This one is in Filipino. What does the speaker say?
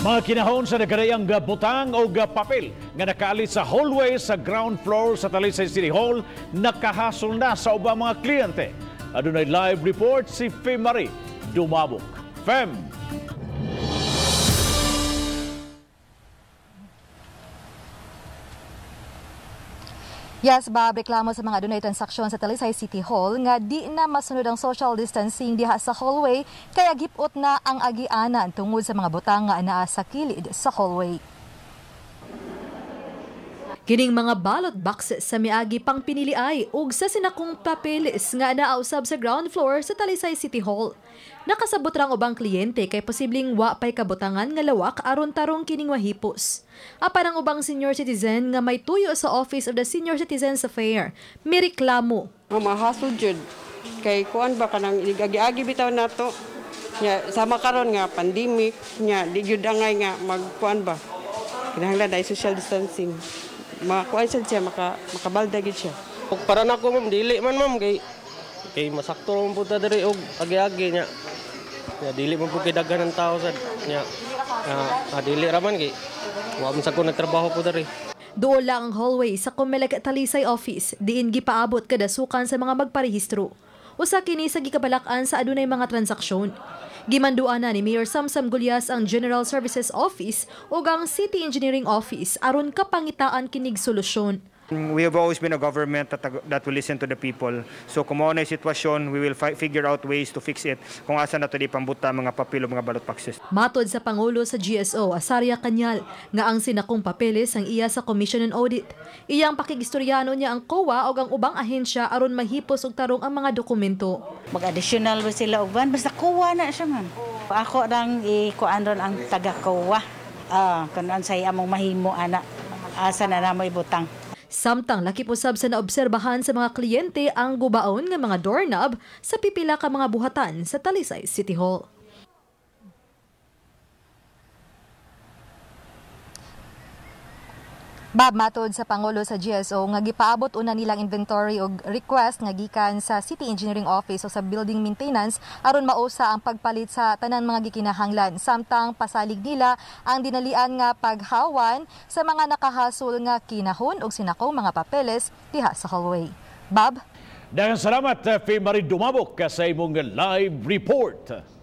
Mga kinahon sa nagadayang butang o papel nga nakaalit sa hallway sa ground floor sa Talisay City Hall nakahasol na sa ubang mga kliyente. Adunay live report si Fem Marie Dumabok. Fem. Yes, Bob, reklamo sa mga adunay transaksyon sa Talisay City Hall nga di na masunod ang social distancing diha sa hallway kaya gipot na ang agianan tungod sa mga butang nga anaa sa kilid sa hallway. Kining mga ballot boxes sa miagi pang piniliay ug sa sinakong papeles nga naausab sa ground floor sa Talisay City Hall. Nakasabot rang ubang kliyente kay posibleng wa pay kabutangan nga lawak aron tarong kining mahipos. Apan ang ubang senior citizen nga may tuyo sa Office of the Senior Citizens Affairs, may reklamo. Mahasod jud kay kuan ba kanang igi-agi bitaw nato. Nya sama karon nga pandemic nya di jud angay nga magkuan ba. Kinahanglan dai social distancing. Makuha siya, makabalda gid siya. Para na ako, ma'am, dili man, ma'am, kay masakto lang po ta diri og agi-agi niya. Ya dili man po kay daghan ng tao sad niya. Dili ra man kay wa man sa ko nagtrabaho po diri. Duol lang ang hallway sa Comelec Talisay office diin gipaabot kada sukan sa mga magparehistro. Usa kini sa gikabalakan sa adunay mga transaksyon. Gimanduan na ni Mayor Samsam Gulyas ang General Services Office o ang City Engineering Office aron kapangitaan kinig solusyon. We have always been a government that will listen to the people. So kung mao na sitwasyon, we will figure out ways to fix it kung asa na to di pambuta mga papel o mga ballot boxes. Matod sa Pangulo sa GSO, Asaria Kanyal, nga ang sinakong papeles ang iya sa Commission on Audit. Iyang pakigistoryano niya ang COA o ang ubang ahensya aron mahipos og tarong ang mga dokumento. Mag-additional ba sila og ban basta COA na siya man. Ako lang ikuan ron ang taga COA. Kun ansay among mahimo ana asa na namoy butang. Samtang laki pusab sa naobserbahan sa mga kliyente ang gubaon nga mga doorknob sa pipila ka mga buhatan sa Talisay City Hall. Bob, matod sa Pangulo sa GSO nga gipaabot una nilang inventory og request nga gikan sa City Engineering Office o sa Building Maintenance aron mausa ang pagpalit sa tanan mga gikinahanglan. Samtang pasalig nila ang dinalian nga paghawan sa mga nakahasol nga kinahon og sinakong mga papeles diha sa hallway. Bob? Daghang salamat, Fem Marie Dumabok, sa imong live report.